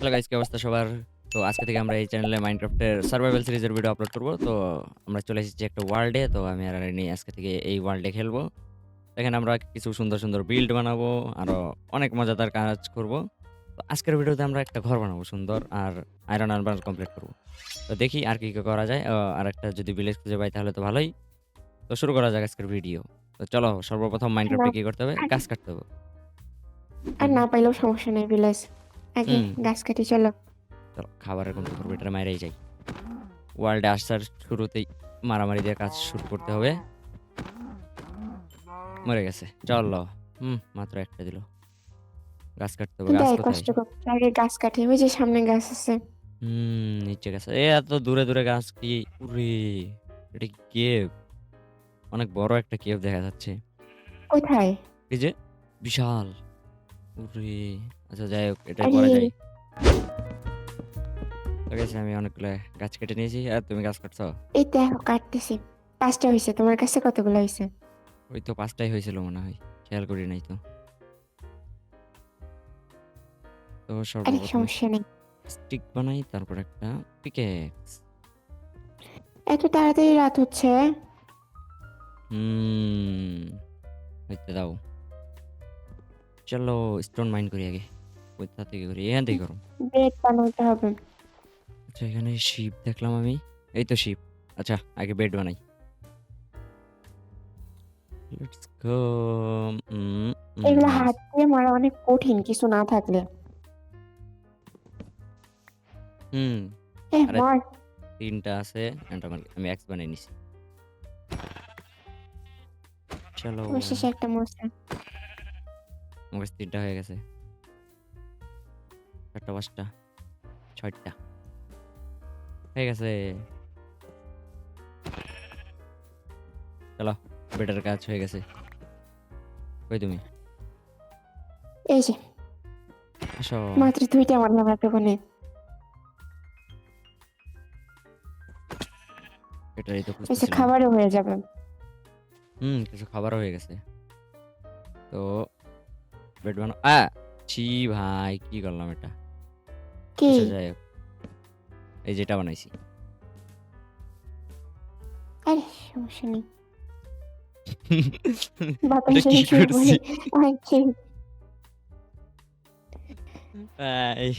Hello guys, কি অবস্থা সবার? তো আজকে থেকে আমরা এই চ্যানেলে মাইনক্রাফটের সার্ভাইভাল সিরিজের ভিডিও আপলোড করব। তো আমরা চলে এসেছি একটা ওয়ার্ল্ডে। তো আমি আর আরিনি আজকে থেকে এই ওয়ার্ল্ডে খেলবো। এখানে আমরা কিছু সুন্দর, সুন্দর বিল্ড বানাবো। আরো অনেক মজাদার কাজ করব। তো আজকের ভিডিওতে আমরা একটা ঘর বানাবো সুন্দর আর আয়রন আরমার কমপ্লিট করব। তো দেখি আর কি করা যায়। আরেকটা যদি ভিলেজ খুঁজে পাই তাহলে তো ভালোই। তো শুরু করা যাক আজকের ভিডিও। তো চলো সর্বপ্রথম না মাইনক্রাফটে কি করতে হবে? আর গাছ কাটতে হবে। আর হুম, না পাইলেও সমস্যা নেই ভিলেজ। আগে হুম। গাছ কাটি চলো। চলো খাবারের কমপ্লিট করবো, এটা মাইরাই যাই। ওয়ার্ল্ডে আসার শুরুতেই মারামারি দিয়ে কাজ শুরু করতে হবে। মরে গেছে। চলো। মাত্র একটা দিল। গাছ কাটতে হবে। গাছ দেয় কোথায়? কষ্ট করতে আগে গাছ কাটি, ওই যে সামনে গাছ আছে। নিচে গাছ। এত দূরে দূরে গাছ কি? উরে! এটা কি কেভ? অনেক বড় একটা কেভ দেখা যাচ্ছে। কোথায়? এই যে বিশাল। উরে! আচ্ছা যাই হোক, এটাই আরে পরে যাই। ঠিক আছে, আমি অনেকগুলো গাছ কেটে নিয়েছি। আর তুমি গাছ কাটছো? এই দেখো কাটতেছি। 5টা হয়েছে, তোমার কাছে কতগুলো হয়েছে? ওই তো ৫টাই হয়েছিল মনে হয়। খেয়াল করি নাই তো। তো আরে সর্বপ্রথম সমস্যা নেই। স্টিক বানাই, তারপর একটা পিকেক্স। এত তাড়াতাড়ি রাত হচ্ছে? হুম, হইতে দাও। চলো স্টোন মাইন করি আগে। কোথা থেকে করি? এখান থেকে করো। বেড বানাইতে হবে। আচ্ছা, এখানে শিপ দেখলাম আমি। এই তো শিপ। আচ্ছা, আগে বেড বানাই। Let's go. এগুলো নাইস। হাত দিয়ে মারা অনেক কঠিন কিছু না থাকলে। হুম। আরে মার। ৩টা আছে। and আমি এক্স বানাই নিছি। চলো। অবশেষে একটা মরছে। আমার কাছে ৩টা হয়ে গেছে। ৪টা, ৫টা, ৬টা হয়ে গেছে। চলো, বেটার কাজ হয়ে গেছে। কই তুমি? এই যে আসো। মাত্র 2টা মারলাম এতক্ষণে। এটাই তো এসে খুঁজতেছিলাম। খাবারও হয়ে যাবে। কিছু খাবারও হয়ে গেছে। তো বেড বানাও। ছি ভাই, কি করলাম এটা? কি? আচ্ছা যাই হোক, এই যেটা বানাইছি। আরে সমস্যা নেই। এটা বাতাসে কি শুয়ে করছি? পড়ি। আচ্ছা। এই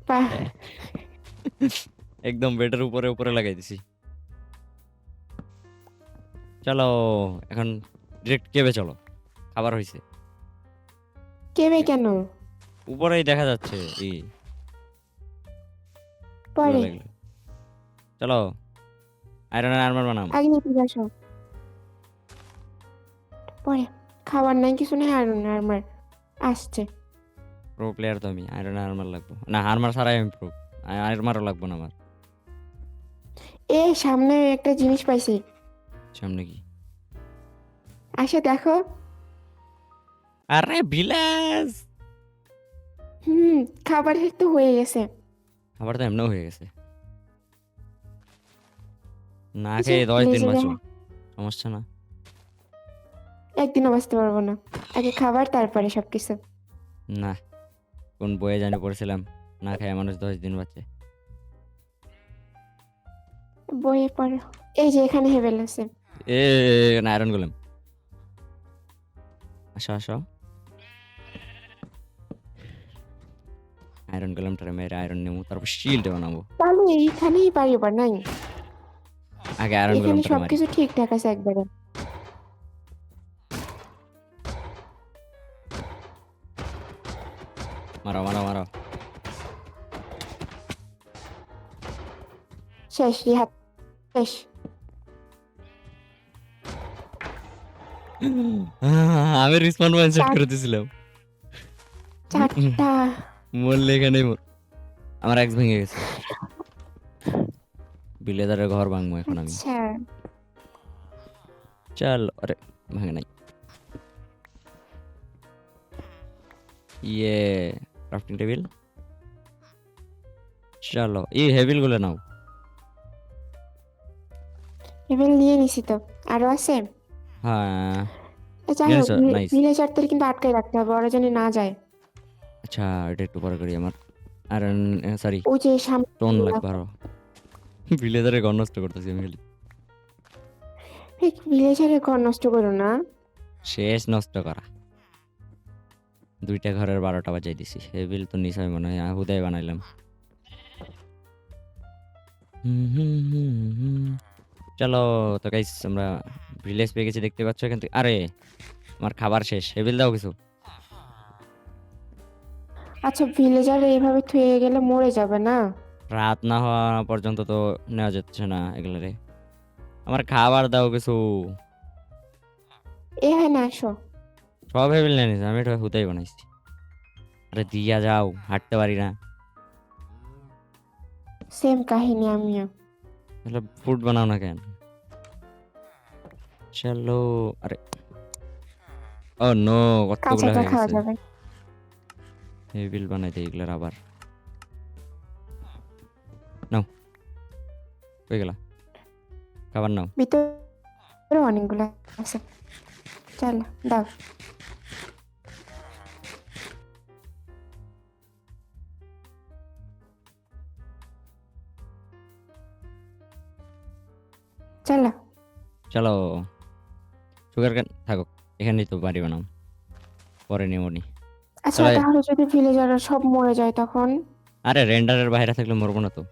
বাহ। এ, একদম বেডের উপরে উপরে লাগাই দিছি। চলো এখন ডিরেক্ট কেবে চলো। খাবার হয়েছে। কেবে কেন? উপরেই দেখা যাচ্ছে। এই চুলা পরে লাগলো। চলো আয়রন আর্মার বানাম। আগে নিতে আসো। পরে খাবার নাই কিছু নেই, আর আমার আসছে। প্রো প্লেয়ার তো আমি, আয়রন আর্মার লাগবো না। আর্মার ছাড়াই আমি প্রো। আর্মারও লাগবো না আমার। এ সামনে একটা জিনিস পাইছি। সামনে কি? আসে দেখো। আরে ভিলেজ! হুম, খাবারের তো হয়ে গেছে। খাবার তো এমনিও হয়ে গেছে। না এই যে খেয়ে 10 দিন লেজে বাঁচো, সমস্যা না। একদিনও বাঁচতে পারবো না। আগে খাবার তারপরে সবকিছু। না, কোন বইয়ে জানি পড়েছিলাম, না খেয়ে মানুষ 10 দিন বাঁচে। বইয়ে পড়ে। এই যে এখানে হেবেল আছে। এ না, আয়রন গোলেম। আসো আসো। আয়রন গোলেমটারে মেরে আয়রন নেবো, তারপর শিল্ড বানাবো। তাহলে এইখানেই পারি, আবার নাই। আগে আয়রন এখানে গোলেমটারে মারি। সবকিছু ঠিকঠাক আছে একবারে। মারো মারো মারো। শেষ রিহাত। শেষ। আমি রিসপন পয়েন্ট সেট চার করে দিয়েছিলাম। 4টা। মরলে এখানেই আমার এক্স ভেঙে গেছে। বিলেদারের ঘর ভাঙবো এখন আমি। আচ্ছা। চল। আরে ভাঙে নাই। ইয়ে ক্রাফটিং টেবিল। চলো এই হেভিল গুলো নাও। হেবেল নিয়ে নিছি তো। আরো আছে। হ্যাঁ, যাই হোক, নিয়েছো? নাইস। ভিলেজারদের কিন্তু আটকাই রাখতে হবে, ওরা যেন না যায়। আচ্ছা এটা একটু পরে করি আমার আয়রন সরি ওই যে সামনে স্টোন লাগবে আরো। ভিলেজারের ঘর নষ্ট করতেছি আমি খালি। ভিলেজারের ঘর নষ্ট করো না। শেষ নষ্ট করা। ২টা ঘরের ১২টা বাজাই দিছি। এই বিল তো নিশ্চয় মনে হয় হুদাই বানাইলাম। চলো তো গাইস আমরা ভিলেজ পেয়ে গেছি দেখতে পাচ্ছ এখান থেকে। আরে আমার খাবার শেষ। হেবিল দাও কিছু। আচ্ছা ভিলেজার এইভাবে থুয়ে গেলে মরে যাবে না? রাত না হওয়া পর্যন্ত তো নেওয়া যাচ্ছে না এগুলারে। আমার খাবার দাও কিছু। এ হয় না, আসো। সব হেবিল নিয়ে নিছি। আমি এটা হুদাই বানাইছি। আরে দিয়া যাও, হাঁটতে পারি না। সেম কাহিনী আমিও। তাহলে ফুড বানাও না কেন? চলো। আরে ও নো কতগুলো কাঁচাটা হয়ে খাওয়া গেছে। যাবে। হেবিল বানাই দেই এগুলার আবার। নাও। হয়ে গেল। খাবার নাও। ভিতরে অনেকগুলো আছে, চলো দাও। চলো। চলো। সুগার কেন থাকুক। এখানেই তো বাড়ি বানাও। পরে নিও নি। আচ্ছা চলো। তাহলে যদি ভিলেজাররা সব মরে যায় তখন? আরে রেন্ডারের বাইরে থাকলে মরবো না তো।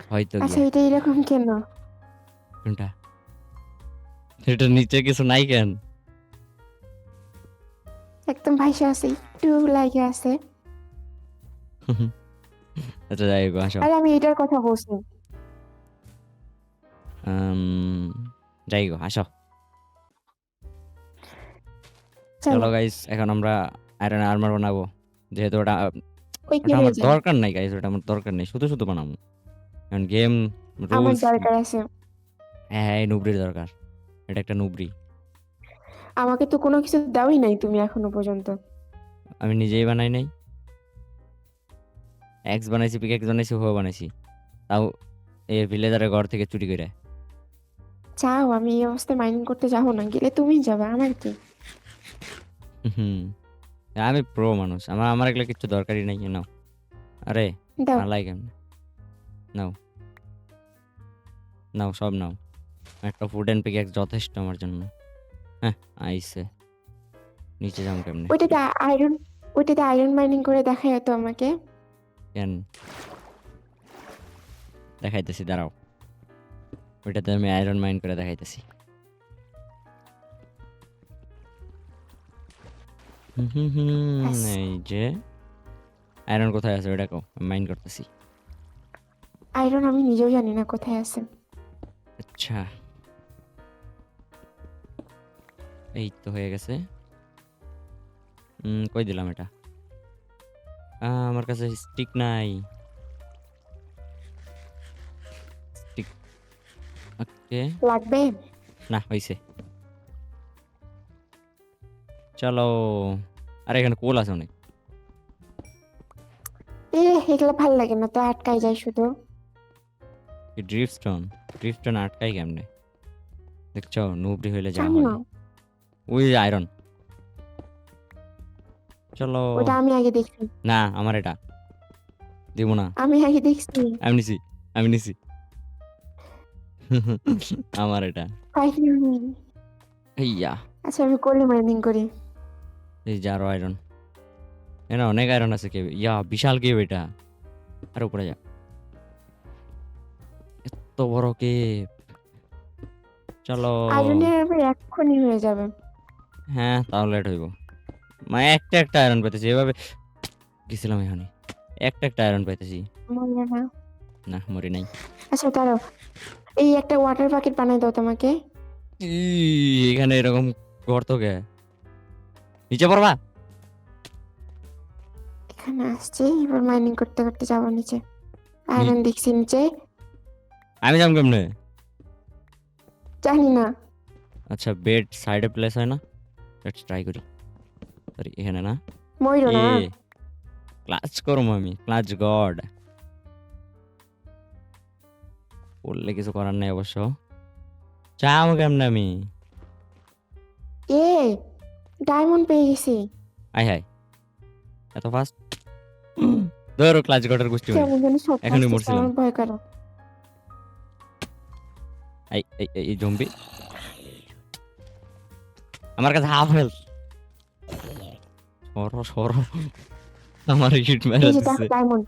হয়তো আচ্ছা গিয়া। এটা এরকম কেন? কোনটা? এটার নিচে কিছু নাই কেন? একদম ভাইসা আছে, একটু লাগে আছে। আচ্ছা যাই হোক আসো। আরে আমি এটার কথা বলছি। যাই হোক আসো। চলো। চলো গাইস এখন আমরা আয়রন আর্মার বানাবো। যেহেতু ওটা ওই কে ওটা আমার হয়ে যায়? দরকার নাই গাইস, ওটা আমার দরকার নেই। শুধু শুধু বানাবো। কারণ গেম আমার রুলস দরকার আছে। হ্যাঁ, হ্যাঁ, এই নুবরির দরকার। এটা একটা নুবরি। আমাকে তো কোনো কিছু দাওই নাই তুমি এখনো পর্যন্ত। আমি নিজেই বানাই নাই। এক্স বানাইছি, পিকেক্স বানাইছি, হো বানাইছি। তাও এই ভিলেজারের ঘর থেকে চুরি করে। চাও আমি এই অবস্থায় মাইনিং করতে যাবো না, গেলে তুমিই যাবে, আমার কি? হুম। আমি প্রো মানুষ। আমার আমার এগুলো কিচ্ছু দরকারই নাই। নাও। আরে দাও। পালাই কেমনে? নাও। নাও সব নাও। একটা ফুড এন্ড পিকেক্স যথেষ্ট আমার জন্য। হ্যাঁ, আইসে। নিচে যাম কেমনে? ওইটাতে আয়রন, ওইটাতে আয়রন মাইনিং করে দেখায় তো আমাকে। কেন? দেখাইতেছি দাঁড়াও। ওইটাতে আমি আয়রন মাইন করে দেখাইতেছি। ব্যাস। এই যে আয়রন কোথায় আছে ওইটা কও। আমি মাইন করতেছি। আয়রন আমি নিজেও জানি না কোথায় আছে। আচ্ছা এই তো হয়ে গেছে। কই দিলাম এটা? আমার কাছে স্টিক নাই। স্টিক ওকে। লাগবে। না হইছে। চলো। আরে এখানে কোল আছে অনেক। এগুলো ভাল লাগে না তো, আটকাই যায় শুধু। ড্রিফস্টোন। ড্রিফস্টোন আটকাই কেমনে? দেখছো নুবরি হইলে যা জানি হয়। না। ওই আয়রন। চলো। ওটা আমি আগে দেখছি। না আমার এটা দিব না। আমি আগে দেখছি। আমি নিছি। আমি নিছি। আমার এটা। পাইনি। ইয়া আচ্ছা আমি করলে মাইনিং করি। এই যে আরো আয়রন। এখানে অনেক আয়রন আছে কেউ। ইয়া বিশাল কেউ এটা। আর উপরে যা। এত বড় কেভ। চলো। আয়রনের আবার এক্ষুনি হয়ে যাবে। হ্যাঁ তাহলে লেট হইব। মানে একটা একটা আয়রন পাইতেছি এভাবে। গেছিলাম এখানে। একটা একটা আয়রন পাইতেছি। মনে না। না মরি নাই। আচ্ছা দাঁড়াও, এই একটা ওয়াটার বাকেট বানাই দাও তোমাকে। এখানে এরকম গর্ত কে? নিচে পড়বা? এখানে আসছে, এবার মাইনিং করতে করতে যাবো নিচে। নি- আয়রন দেখছি নিচে। আমি যাম কেমনে? জানি না। আচ্ছা বেড সাইডে প্লেস হয় না? লেটস ট্রাই করি। সরি এখানে না। ময়ূর এ না। ক্লাচ করবো আমি। Clutch god. বললে কিছু করার নাই অবশ্য। চাম কেমনে আমি? এ ডায়মন্ড পেয়ে গেছি। আয় হায়। এত ফাস্ট ধরো ক্লাচ গটের গোষ্ঠী ভাই কেমন যেন স্বপ্ন এখনই আসতেছে, মরছিলাম আমার ভয় করে। এই জম্বি আমার কাছে হাফ হেলথ সরো সরো আমার হিট মেরে এই যে দিচ্ছে ডায়মন্ড।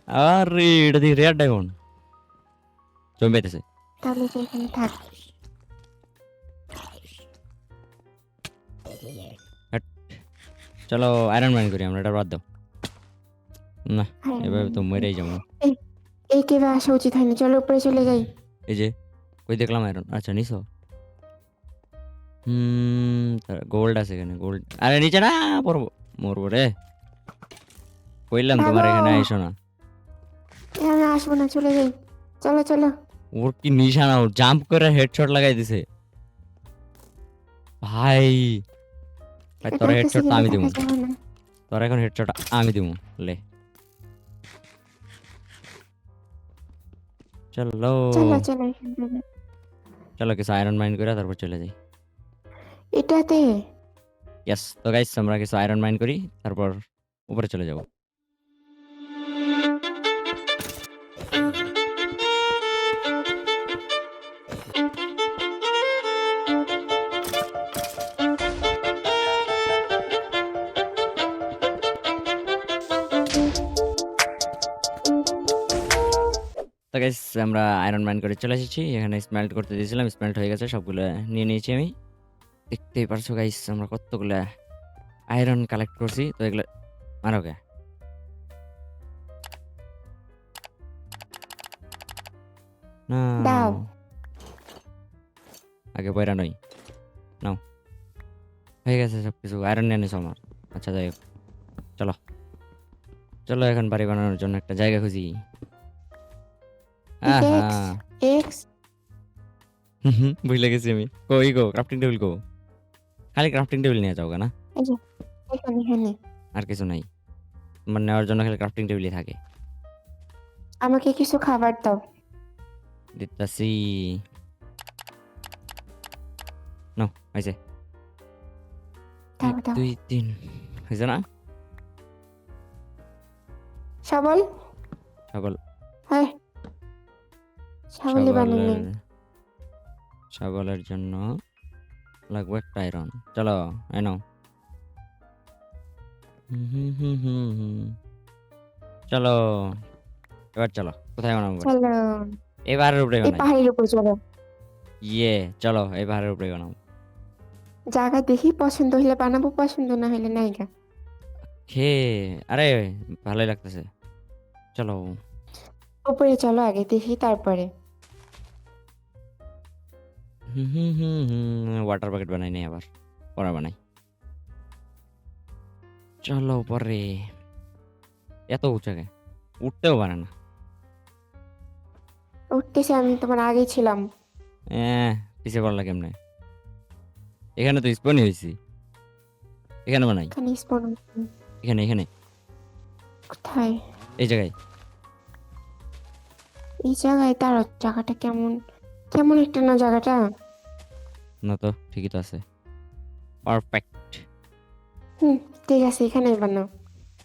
আরে এটা দিয়ে রেয়ার ডায়মন্ড জম্বি আইতেছে তাহলে তো এখানে থাক। হাট, চলো আয়রন ম্যান করি আমরা এটা বাদ দাও না হ্যাঁ, এভাবে তো মরেই যাবো এই এই কেবে আসা উচিত হয়নি, চলো উপরে চলে যাই। এই যে কই দেখলাম আয়রন আচ্ছা নিছো গোল্ড আছে এখানে গোল্ড আরে নিচে না পড়বো মরবো রে কইলাম তোমার ভাগো, এখানে আইসো না আমি আসবো না, চলে যাই। চলো চলো। ওর কি নিশানা ও জাম্প করে হেডশট লাগাই দিছে ভাই ভাই তোর এটার কাছে হেডশট তো গেলে আমি দেখা দিমু যাবে না। তোর এখন হেডশট আমি দিমু লে চলো চলো চলো এখান থেকে। চলো কিছু আয়রন মাইন করে তারপর চলে যাই এটাতে ইয়েস তো গাইস আমরা কিছু আয়রন মাইন করি তারপর উপরে চলে যাব তো গাইস আমরা আয়রন মাইন করে চলে এসেছি এখানে স্মেল্ট করতে দিয়েছিলাম স্মেল্ট হয়ে গেছে সবগুলো নিয়ে নিয়েছি আমি দেখতেই পারছো গাইস আমরা কতগুলো আয়রন কালেক্ট করছি তো এগুলো আর ওকে না দাও। আগে পয়রা নই নাও হয়ে গেছে সবকিছু আয়রন নিয়ে নিছো আমার আচ্ছা যাই হোক চলো চলো এখন বাড়ি বানানোর জন্য একটা জায়গা খুঁজি আহা এক্স এক্স বুঝলে গেছি আমি কই গো ক্রাফটিং টেবিল গো খালি ক্রাফটিং টেবিল নিয়ে যাও না এই যে এখানে এখানে। আর কিছু নাই তোমার নেওয়ার জন্য খালি ক্রাফটিং টেবিলই থাকে আমাকে কিছু খাবার দাও। দিতাছি নাও হয়েছে দাও 1 দাও। 2 3 হয়েছে না শাবল। ছাগল হ্যাঁ, শাবলই বানিয়ে ছাগলের নিন। ছাগলের জন্য লাগবে একটা আয়রন চলো এই নাও চলো এবার চলো কোথায় বানাবো চলো এই পাহাড়ের উপরে এই বানাই পাহাড়ের উপর চলো। ইয়ে চলো এই পাহাড়ের উপরে বানাবো জায়গা দেখি, পছন্দ হলে বানাবো, পছন্দ না হলে নাইগা। খে আরে ভালোই লাগতেছে চলো উপরে চলো আগে দেখি তারপরে। ওয়াটার প্যাকেট বানাই নাই আবার পরে বানাই চলো পরে এত উঁচাকে উঠতেও পারে না উঠতেছি, আমি তোমার আগে ছিলাম। পিছিয়ে পড়লা কেমনে এখানে তো স্পনই হয়েছি এখানে বানাই এখানে স্পন। এখানে এখানে কোথায়? এই জায়গায় এই জায়গায়? তার জায়গাটা কেমন কেমন একটা না জায়গাটা। না তো ঠিকই তো আছে পারফেক্ট ঠিক আছে, এখানেই বানাও।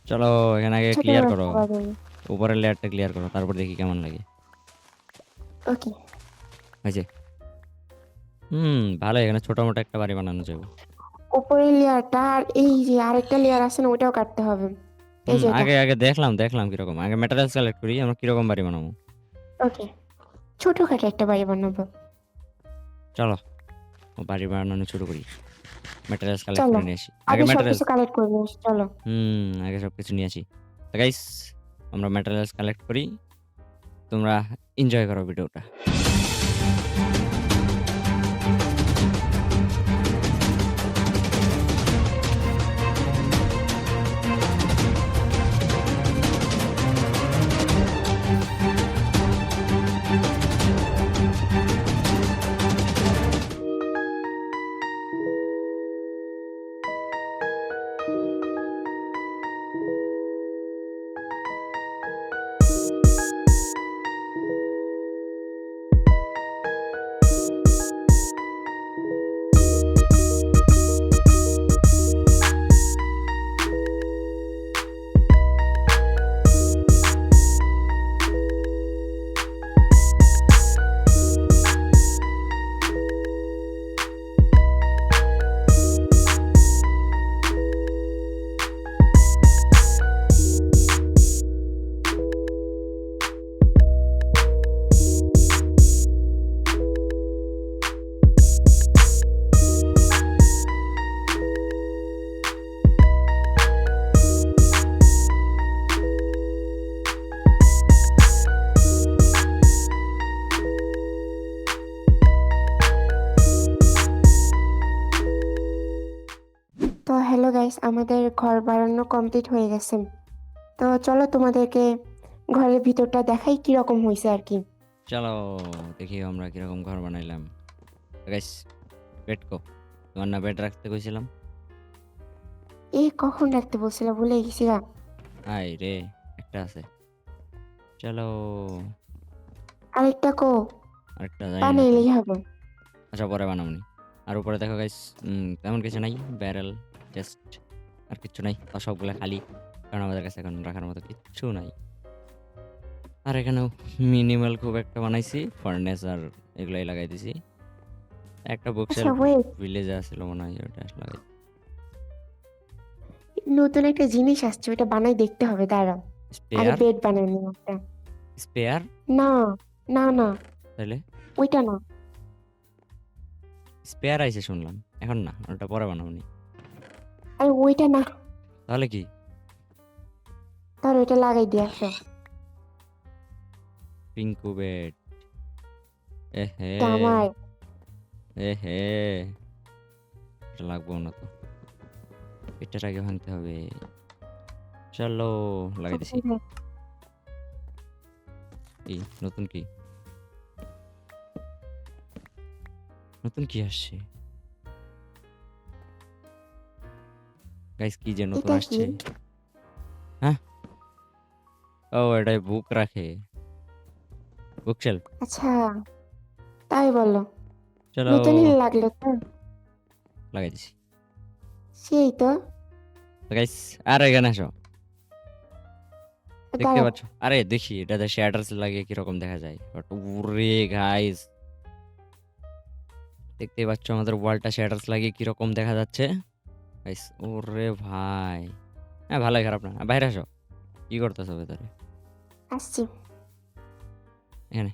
চলো এখানে আগে ছোট ক্লিয়ার করে করো খাবার দেবো। উপরের লেয়ারটা ক্লিয়ার করো তারপর দেখি কেমন লাগে ওকে। হয়েছে ভালো এখানে ছোট মোটো একটা বাড়ি বানানো যাবে উপরের লেয়ারটা আর এই যে আরেকটা লেয়ার আছে না, ওটাও কাটতে হবে। এই যে এটা। আগে আগে দেখলাম কিরকম আগে ম্যাটেরিয়ালস কালেক্ট করি আমরা কিরকম বাড়ি বানাবো ওকে, ছোটখাটো একটা বাড়ি বানাবো। চলো ও বাড়ি বানানো শুরু করি ম্যাটেরিয়ালস কালেক্ট চলো করে নিয়ে আসি আগে আগে ম্যাটেরিয়ালস সবকিছু কালেক্ট করবো, চলো। আগে সব কিছু নিয়ে আসি তো গাইস আমরা ম্যাটেরিয়ালস কালেক্ট করি তোমরা এনজয় করো ভিডিওটা আমাদের ঘর বানানো কমপ্লিট হয়ে গেছে। তো চলো তোমাদেরকে ঘরের ভিতরটা দেখাই কিরকম হয়েছে আর কি। চলো দেখি আমরা কিরকম ঘর বানাইলাম। গাইস বেড কো? তোমার না বেড রাখতে কইছিলাম? কখন রাখতে বলছিলা ভুলে গেছি গা। হাই রে, একটা আছে। চলো আরেকটা কো? আরেকটা জানি না কই। বানাইলেই হবে। আচ্ছা পরে বানাবনি। আর উপরে দেখো গাইস তেমন কিছু নাই। ব্যারেল জাস্ট আর কিচ্ছু নাই। সবগুলা খালি। কারণ আমাদের কাছে এখন রাখার মতো কিচ্ছু নাই। আর এখানেও মিনিমাল খুব একটা বানাইছি। ফার্নেস আর এগুলাই লাগাই দিছি। একটা আচ্ছা বুকশেলফ ওয়েট, ভিলেজে আছিল মনে হয় ওটা লাগাই। নতুন একটা জিনিস আসছে, ওটা বানাই দেখতে হবে, দাঁড়াও। আগে স্পেয়ার? বেড বানাই নিই একটা। স্পেয়ার? না, না, না, তাইলে? ওইটা না। স্পেয়ার আইছে শুনলাম। এখন না, ওটা পরে বানাবনি। আরে ওইটা না, তাহলে কি? ধর ওইটা লাগাই দিয়ে আসো। পিঙ্কু বেড। এহে এটা আমার। এহে এটা লাগবো না তো। এটার আগে ভাঙতে হবে। চলো লাগাই দিছি। কি নতুন কি? নতুন কি আসছে? গাইস কি যে নতুন এটা কি? আসছে? হ্যাঁ? ও এটাই বুক রাখে। বুকশেলফ। আচ্ছা, তাই বলো। চলো নতুনই লাগলো তো। লাগাই দিছি। সেই তো। তো গাইস আর এখানে আসো। দেখতে দাঁড়াও। পাচ্ছ? আরে দেখি এটাতে শ্যাটার্স লাগিয়ে কিরকম দেখা যায়। বাট ওরে গাইস দেখতেই পাচ্ছ আমাদের ওয়ালটা শ্যাটার্স লাগিয়ে কিরকম দেখা যাচ্ছে। গাইস ওরে ভাই। হ্যাঁ ভালোই খারাপ না। বাইরে আসো। কি করতেছো ভেতরে? আসছি। এখানে।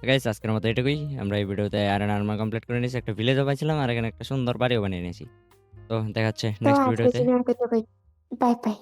গাইস আজকের মতো এটুকুই। আমরা এই ভিডিওতে আয়রন আর্মার কমপ্লিট করে নিয়েছি। একটা ভিলেজও পাইছিলাম আর এখানে একটা সুন্দর বাড়িও বানিয়ে নিয়েছি। তো দেখা হচ্ছে তো নেক্সট আজকের ভিডিওতে। জন্য আর কত বাই বাই।